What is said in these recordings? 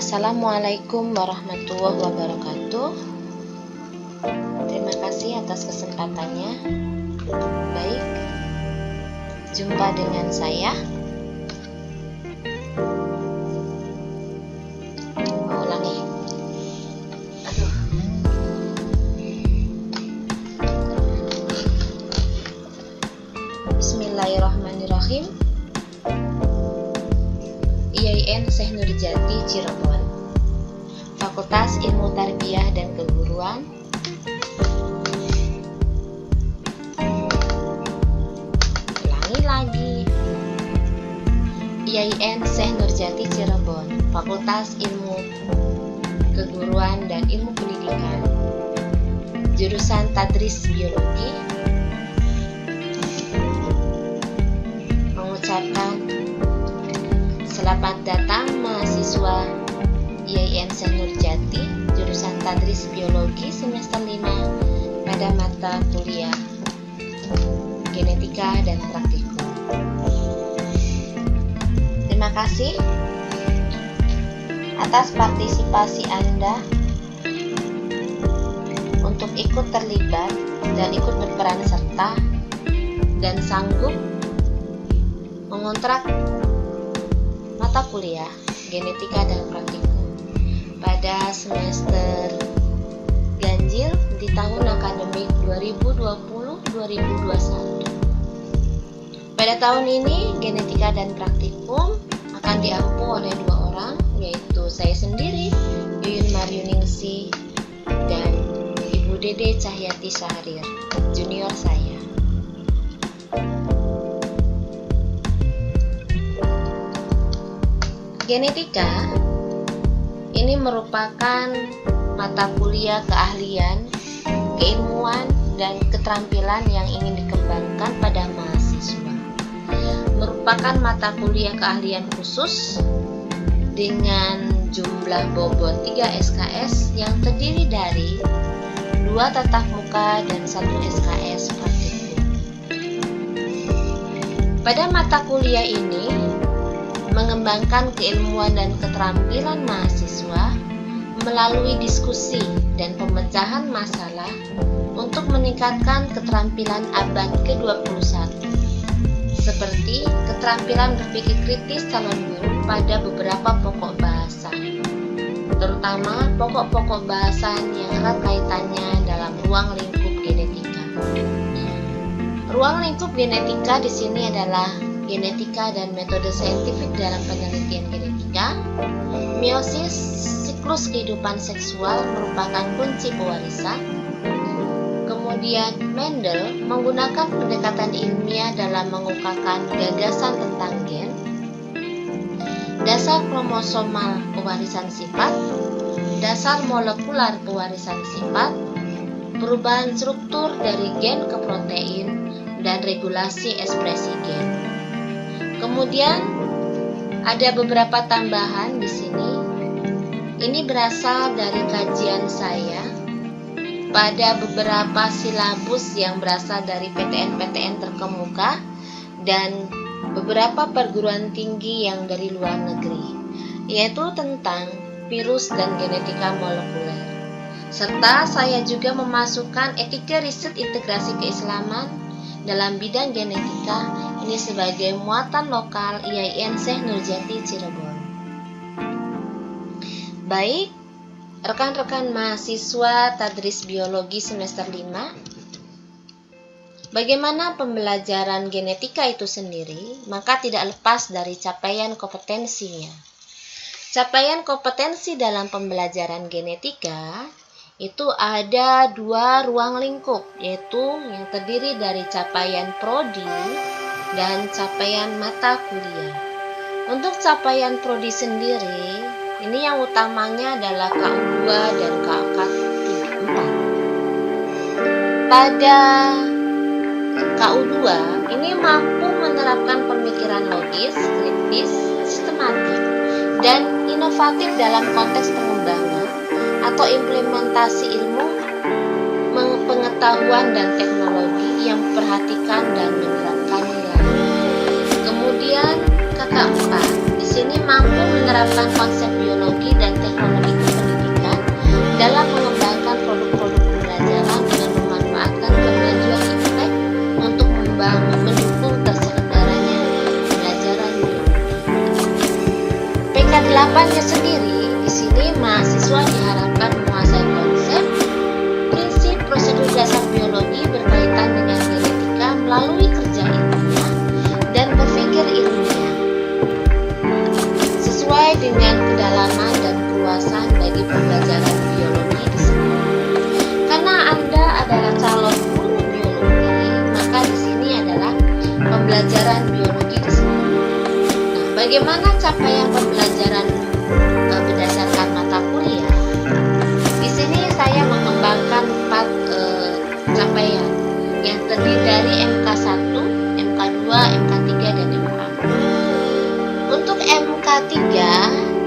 Assalamualaikum warahmatullahi wabarakatuh. Terima kasih atas kesempatannya. Baik, jumpa dengan saya. Ulangi. Bismillahirrahmanirrahim. IAIN Syekh Nurjati Cirebon, Fakultas Ilmu Tarbiyah dan Keguruan. Ulangi lagi. IAIN Syekh Nurjati Cirebon, Fakultas Ilmu Keguruan dan Ilmu Pendidikan, jurusan Tadris Biologi. Mengucapkan selamat datang mahasiswa IAIN Syekh Nurjati, jurusan Tadris Biologi semester 5 pada mata kuliah Genetika dan Praktikum. Terima kasih atas partisipasi Anda untuk ikut terlibat dan ikut berperan serta dan sanggup mengontrak mata kuliah Genetika dan Praktikum pada semester ganjil di tahun akademik 2020-2021. Pada tahun ini Genetika dan Praktikum akan diampu oleh dua orang, yaitu saya sendiri, Yuyun Maryuningsi, dan Ibu Dede Cahyati Syahrir, junior saya. Genetika ini merupakan mata kuliah keahlian, keilmuan, dan keterampilan yang ingin dikembangkan pada mahasiswa. Merupakan mata kuliah keahlian khusus dengan jumlah bobot 3 SKS yang terdiri dari 2 tatap muka dan 1 SKS praktikum. Pada mata kuliah ini mengembangkan keilmuan dan keterampilan mahasiswa melalui diskusi dan pemecahan masalah untuk meningkatkan keterampilan abad ke-21, seperti keterampilan berpikir kritis calon guru pada beberapa pokok bahasa, terutama pokok-pokok bahasan yang erat kaitannya dalam ruang lingkup genetika. Ruang lingkup genetika di sini adalah genetika dan metode saintifik dalam penelitian genetika. Meiosis, siklus kehidupan seksual merupakan kunci pewarisan. Kemudian Mendel menggunakan pendekatan ilmiah dalam mengungkapkan gagasan tentang gen, dasar kromosomal pewarisan sifat, dasar molekular pewarisan sifat, perubahan struktur dari gen ke protein, dan regulasi ekspresi gen. Kemudian ada beberapa tambahan di sini. Ini berasal dari kajian saya pada beberapa silabus yang berasal dari PTN-PTN terkemuka dan beberapa perguruan tinggi yang dari luar negeri, yaitu tentang virus dan genetika molekuler. Serta saya juga memasukkan etika riset integrasi keislaman dalam bidang genetika ini sebagai muatan lokal IAIN Syekh Nurjati Cirebon. Baik, rekan-rekan mahasiswa Tadris Biologi semester 5, bagaimana pembelajaran genetika itu sendiri, maka tidak lepas dari capaian kompetensinya. Capaian kompetensi dalam pembelajaran genetika itu ada 2 ruang lingkup, yaitu yang terdiri dari capaian prodi dan capaian mata kuliah. Untuk capaian prodi sendiri, ini yang utamanya adalah KU2 dan KK4. Pada KU2, ini mampu menerapkan pemikiran logis, kritis, sistematik, dan inovatif dalam konteks pengembangan atau implementasi ilmu, pengetahuan dan teknologi yang memperhatikan dan menerapkan nilai. Kemudian KK4 di sini mampu menerapkan konsep biologi dan 8-nya sendiri, di sini mahasiswa diharapkan menguasai konsep, prinsip, prosedur dasar biologi berkaitan dengan genetika melalui kerja ilmiah dan berpikir ilmiah, sesuai dengan kedalaman dan keluasan bagi pembelajaran biologi di sini. Karena Anda adalah calon guru biologi, maka di sini adalah pembelajaran biologi di sini. Nah, bagaimana capaian pembelajaran berdasarkan mata kuliah? Di sini saya mengembangkan 4 capaian yang terdiri dari MK1, MK2, MK3, dan MK4. Untuk MK3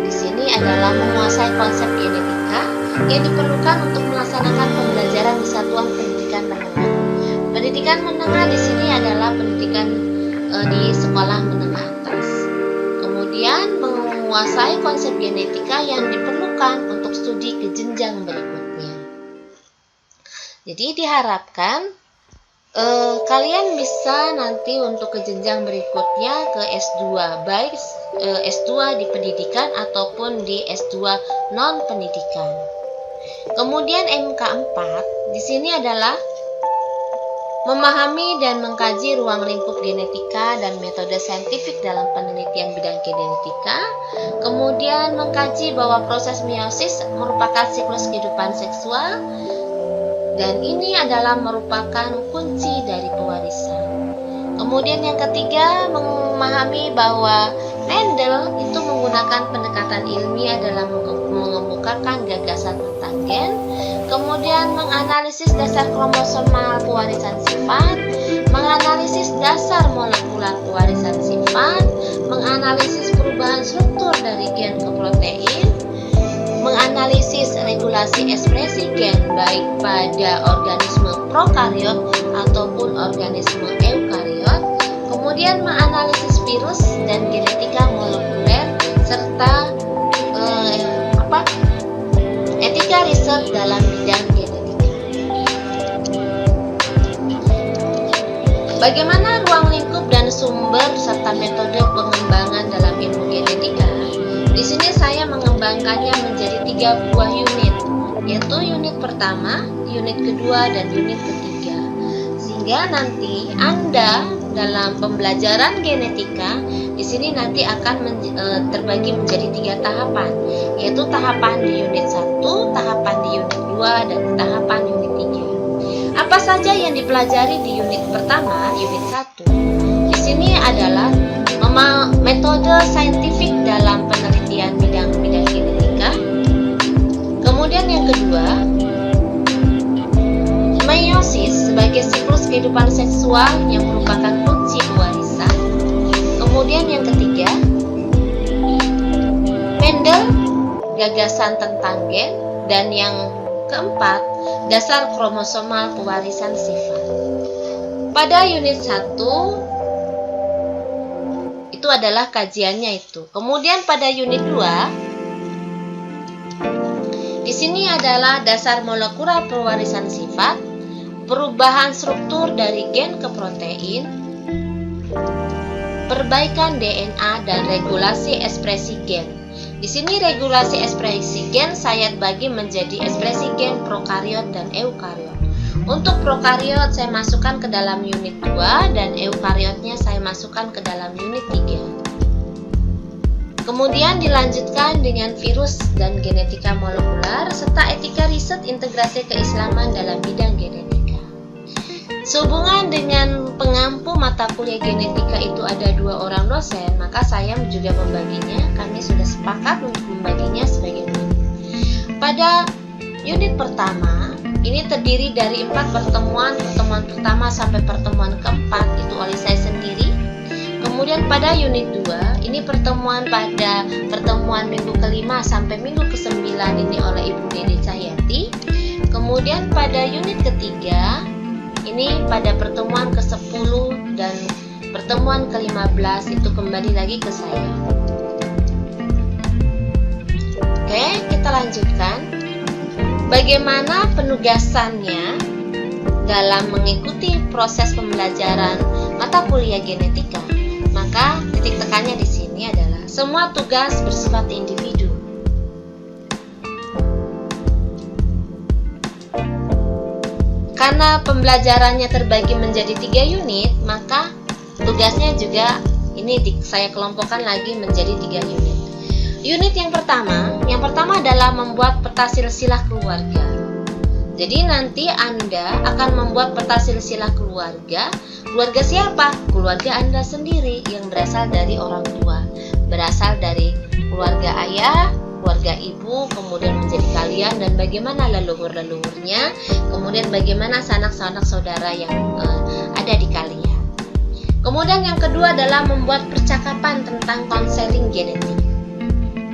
di sini adalah menguasai konsep genetika yang diperlukan untuk melaksanakan pembelajaran di satuan pendidikan menengah. Pendidikan menengah di sini adalah pendidikan di sekolah menengah atas. Kemudian menguasai konsep genetika yang diperlukan untuk studi ke jenjang berikutnya. Jadi diharapkan kalian bisa nanti untuk ke jenjang berikutnya ke S2, baik S2 di pendidikan ataupun di S2 non pendidikan. Kemudian MK4 di sini adalah memahami dan mengkaji ruang lingkup genetika dan metode saintifik dalam penelitian bidang genetika. Kemudian mengkaji bahwa proses meiosis merupakan siklus kehidupan seksual dan ini adalah merupakan kunci dari pewarisan. Kemudian yang ketiga, memahami bahwa Mendel itu menggunakan pendekatan ilmiah dalam mengemukakan gagasan tentang gen. Kemudian menganalisis dasar kromosomal pewarisan sifat, menganalisis dasar molekular pewarisan sifat, menganalisis perubahan struktur dari gen ke protein, menganalisis regulasi ekspresi gen baik pada organisme prokariot ataupun organisme eukariot, kemudian menganalisis virus dan genetika molekuler serta etika riset dalam bidang genetika. Bagaimana ruang lingkup dan sumber serta metode pengembangan dalam ilmu genetika? Di sini saya mengembangkannya menjadi 3 buah unit, yaitu unit pertama, unit kedua, dan unit ketiga. Sehingga nanti Anda dalam pembelajaran genetika di sini nanti akan terbagi menjadi 3 tahapan, yaitu tahapan di unit 1, tahapan di unit 2, dan tahapan unit 3. Apa saja yang dipelajari di unit pertama, unit 1? Di sini adalah metode saintifik dalam penelitian bidang-bidang genetika. Kemudian yang kedua, meiosis sebagai siklus kehidupan seksual yang merupakan kunci pewarisan. Kemudian yang ketiga, Mendel, gagasan tentang gen. Dan yang keempat, dasar kromosomal pewarisan sifat. Pada unit 1 itu adalah kajiannya itu. Kemudian pada unit 2 di sini adalah dasar molekular pewarisan sifat, perubahan struktur dari gen ke protein, perbaikan DNA dan regulasi ekspresi gen. Di sini regulasi ekspresi gen saya bagi menjadi ekspresi gen prokariot dan eukariot. Untuk prokariot saya masukkan ke dalam unit 2 dan eukariotnya saya masukkan ke dalam unit 3. Kemudian dilanjutkan dengan virus dan genetika molekular serta etika riset integrasi keislaman dalam bidang genetika. Sehubungan dengan pengampu mata kuliah genetika itu ada 2 orang dosen, maka saya juga membaginya. Kami sudah sepakat untuk membaginya sebagai unit. Pada unit pertama ini terdiri dari 4 pertemuan pertama sampai pertemuan keempat itu oleh saya sendiri. Kemudian pada unit 2 ini pertemuan minggu ke-5 sampai minggu ke-9 ini oleh Ibu Dede Cahyati. Kemudian pada unit ketiga ini pada pertemuan ke-10 dan pertemuan ke-15 itu kembali lagi ke saya. Oke, kita lanjutkan. Bagaimana penugasannya dalam mengikuti proses pembelajaran mata kuliah genetika? Maka titik tekannya di sini adalah semua tugas bersifat individu. karena pembelajarannya terbagi menjadi 3 unit, maka tugasnya juga ini saya kelompokkan lagi menjadi 3 unit. Unit yang pertama adalah membuat peta silsilah keluarga. Jadi nanti Anda akan membuat peta silsilah keluarga. Keluarga siapa? Keluarga Anda sendiri yang berasal dari orang tua. Berasal dari keluarga ayah, keluarga ibu, kemudian menjadi kalian, dan bagaimana leluhur-leluhurnya, kemudian bagaimana sanak-sanak saudara yang ada di kalian. Kemudian yang kedua adalah membuat percakapan tentang konseling genetik.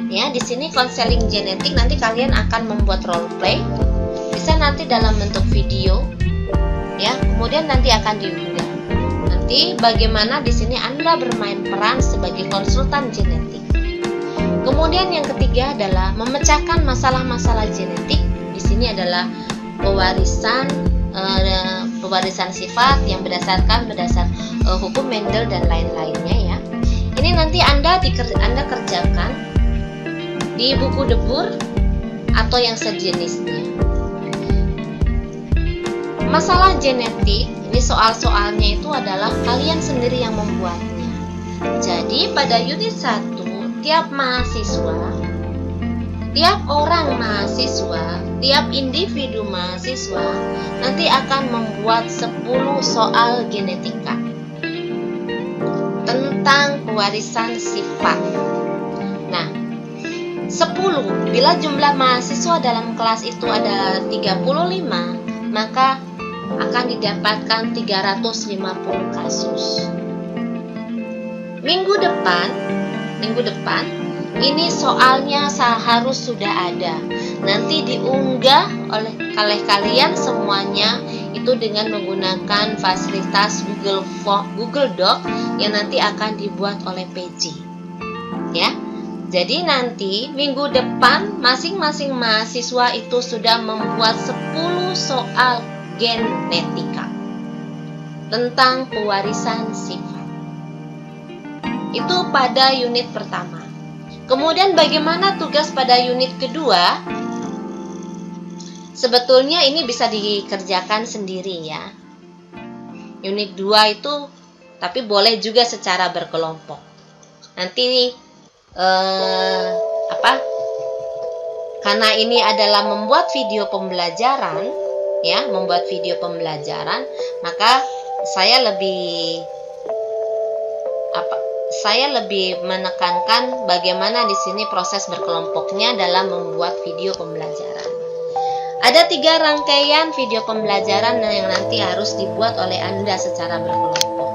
Ya, di sini konseling genetik nanti kalian akan membuat role play, bisa nanti dalam bentuk video, ya. Kemudian nanti akan diunggah. Nanti bagaimana di sini Anda bermain peran sebagai konsultan genetik. Kemudian yang ketiga adalah memecahkan masalah-masalah genetik. Di sini adalah pewarisan sifat yang berdasar hukum Mendel dan lain-lainnya, ya. Ini nanti Anda kerjakan di buku debur atau yang sejenisnya. Masalah genetik ini soal-soalnya itu adalah kalian sendiri yang membuatnya. Jadi pada unit 1 tiap mahasiswa, tiap orang mahasiswa, tiap individu mahasiswa nanti akan membuat 10 soal genetika tentang pewarisan sifat. Nah, 10, bila jumlah mahasiswa dalam kelas itu adalah 35, maka akan didapatkan 350 kasus. Minggu depan ini soalnya harus sudah ada. Nanti diunggah oleh kalian semuanya itu dengan menggunakan fasilitas Google Doc yang nanti akan dibuat oleh PJ. Ya. Jadi nanti minggu depan masing-masing mahasiswa itu sudah membuat 10 soal genetika tentang pewarisan sifat. Itu pada unit pertama. Kemudian bagaimana tugas pada unit kedua? Sebetulnya ini bisa dikerjakan sendiri, ya. Unit 2 itu tapi boleh juga secara berkelompok. Nanti karena ini adalah membuat video pembelajaran, ya, maka saya lebih menekankan bagaimana di sini proses berkelompoknya dalam membuat video pembelajaran. Ada 3 rangkaian video pembelajaran yang nanti harus dibuat oleh Anda secara berkelompok.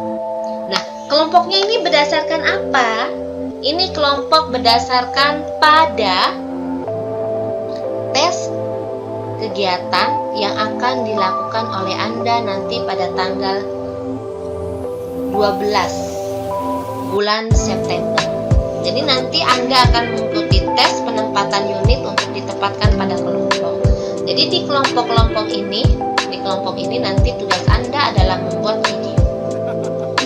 Nah, kelompoknya ini berdasarkan apa? Ini kelompok berdasarkan pada tes kegiatan yang akan dilakukan oleh Anda nanti pada tanggal 12 bulan September. Jadi nanti Anda akan mengikuti tes penempatan unit untuk ditempatkan pada kelompok. Jadi di kelompok ini nanti tugas Anda adalah membuat video.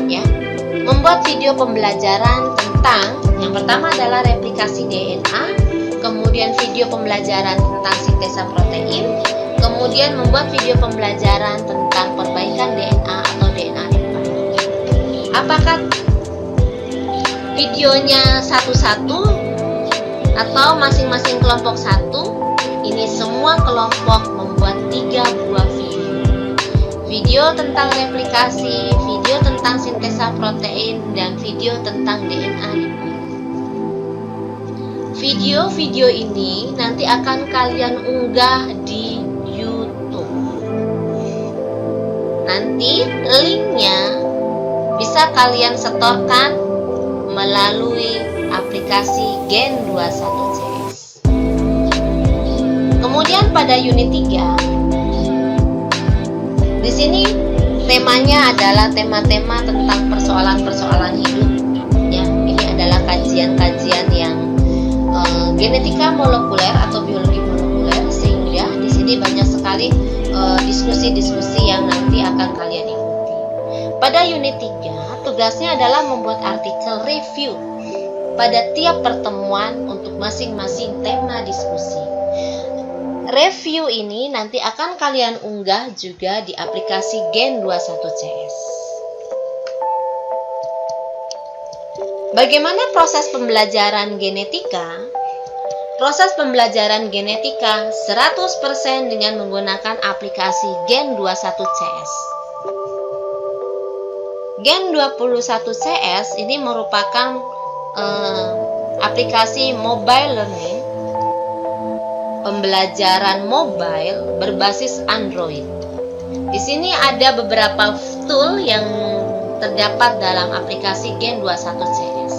Ya. Membuat video pembelajaran tentang yang pertama adalah replikasi DNA, kemudian video pembelajaran tentang sintesa protein, kemudian membuat video pembelajaran tentang perbaikan DNA atau DNA repair. Apakah videonya satu-satu atau masing-masing kelompok satu? Ini semua kelompok membuat 3 buah video. Video tentang replikasi, video tentang sintesa protein, dan video tentang DNA repair. Video-video ini nanti akan kalian unggah di YouTube. Nanti linknya bisa kalian setorkan melalui aplikasi Gen 21CS. Kemudian pada unit 3, di sini temanya adalah tema-tema tentang persoalan-persoalan hidup. Ya, ini adalah kajian-kajian yang genetika molekuler atau biologi molekuler, sehingga di sini banyak sekali diskusi-diskusi yang nanti akan kalian ikuti. Pada unit 3, tugasnya adalah membuat artikel review pada tiap pertemuan untuk masing-masing tema diskusi. review ini nanti akan kalian unggah juga di aplikasi Gen 21CS. Bagaimana proses pembelajaran genetika? Proses pembelajaran genetika 100% dengan menggunakan aplikasi Gen 21CS. Gen 21CS ini merupakan aplikasi mobile learning, pembelajaran mobile berbasis Android. Di sini ada beberapa tool yang terdapat dalam aplikasi Gen 21CS.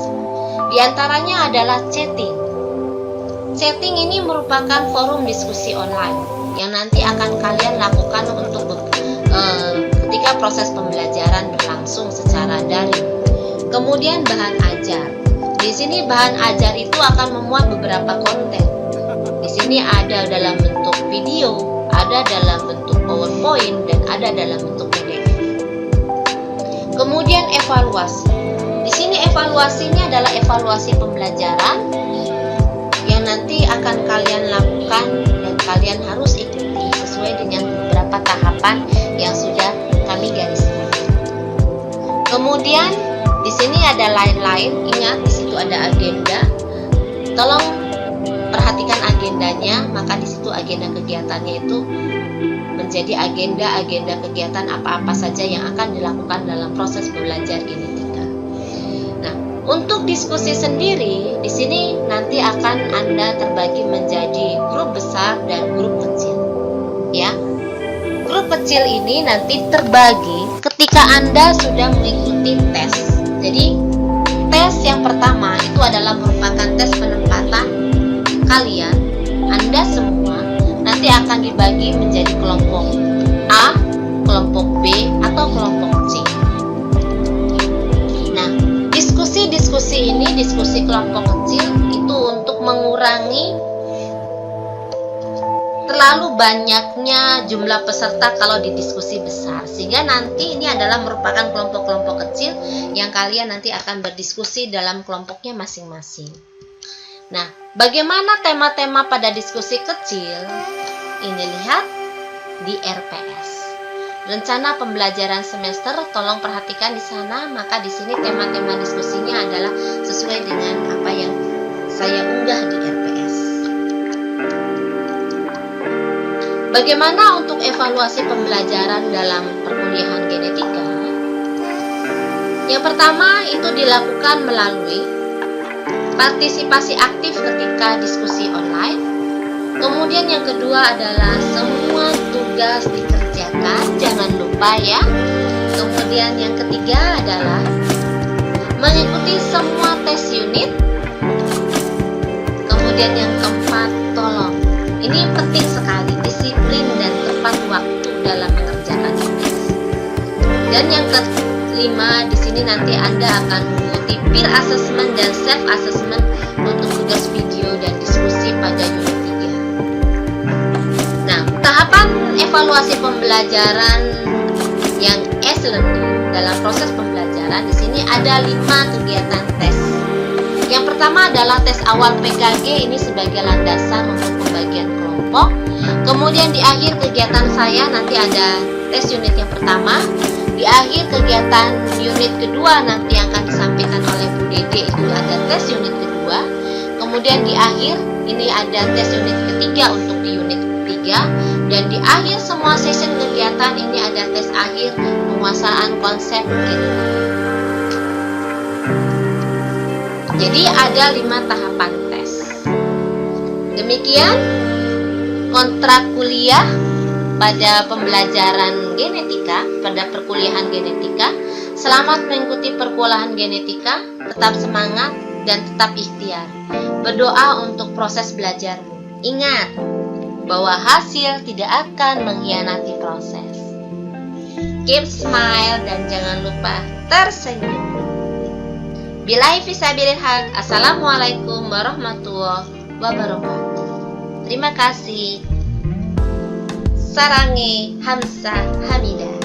Di antaranya adalah chatting. Chatting ini merupakan forum diskusi online yang nanti akan kalian lakukan untuk ketika proses pembelajaran berlangsung secara daring. Kemudian bahan ajar. Di sini bahan ajar itu akan memuat beberapa konten. Di sini ada dalam bentuk video, ada dalam bentuk PowerPoint, dan ada dalam bentuk PDF. Kemudian evaluasi. Di sini evaluasinya adalah evaluasi pembelajaran yang nanti akan kalian lakukan dan kalian harus ikuti sesuai dengan beberapa tahapan yang sudah kami gariskan. Kemudian di sini ada lain-lain. Ingat, di situ ada agenda. Tolong perhatikan agendanya, maka di situ agenda kegiatannya itu menjadi agenda kegiatan apa-apa saja yang akan dilakukan dalam proses belajar genetika. Nah, untuk diskusi sendiri di sini nanti akan Anda terbagi menjadi grup besar dan grup kecil. Ya. Grup kecil ini nanti terbagi ketika Anda sudah mengikuti tes. Jadi, tes yang pertama itu adalah merupakan tes penempatan kalian, Anda semua nanti akan dibagi menjadi kelompok A, kelompok B, atau kelompok C. Nah, diskusi ini, diskusi kelompok kecil itu untuk mengurangi terlalu banyaknya jumlah peserta kalau di diskusi besar, sehingga nanti ini adalah merupakan kelompok-kelompok kecil yang kalian nanti akan berdiskusi dalam kelompoknya masing-masing. Nah, bagaimana tema-tema pada diskusi kecil? Ini lihat di RPS. Rencana pembelajaran semester, tolong perhatikan di sana, maka di sini tema-tema diskusinya adalah sesuai dengan apa yang saya unggah di RPS. Bagaimana untuk evaluasi pembelajaran dalam perkuliahan genetika? Yang pertama itu dilakukan melalui partisipasi aktif ketika diskusi online. Kemudian yang kedua adalah semua tugas dikerjakan, jangan lupa ya. Kemudian yang ketiga adalah mengikuti semua tes unit. Kemudian yang keempat, tolong, ini penting sekali, disiplin dan tepat waktu dalam mengerjakan tes. Dan yang kelima, di sini nanti Anda akan mengikuti peer assessment dan self assessment untuk tugas video dan diskusi pada unit 3. Nah, tahapan evaluasi pembelajaran yang e-learning dalam proses pembelajaran di sini ada 5 kegiatan tes. Yang pertama adalah tes awal PKG, ini sebagai landasan untuk pembagian kelompok. Kemudian di akhir kegiatan saya nanti ada tes unit yang pertama. Di akhir kegiatan unit kedua nanti yang akan disampaikan oleh Bu Dede itu ada tes unit kedua. Kemudian di akhir ini ada tes unit ketiga untuk di unit 3. Dan di akhir semua session kegiatan ini ada tes akhir penguasaan konsep genetika. Jadi ada 5 tahapan tes. Demikian kontrak kuliah pada pembelajaran genetika, pada perkuliahan genetika. Selamat mengikuti perkuliahan genetika, tetap semangat dan tetap ikhtiar. Berdoa untuk proses belajarmu. Ingat bahwa hasil tidak akan mengkhianati proses. Keep smile dan jangan lupa tersenyum. Billahi fisabilil haq. Assalamualaikum warahmatullahi wabarakatuh. Terima kasih. Sarangi Hamzah Hamidah.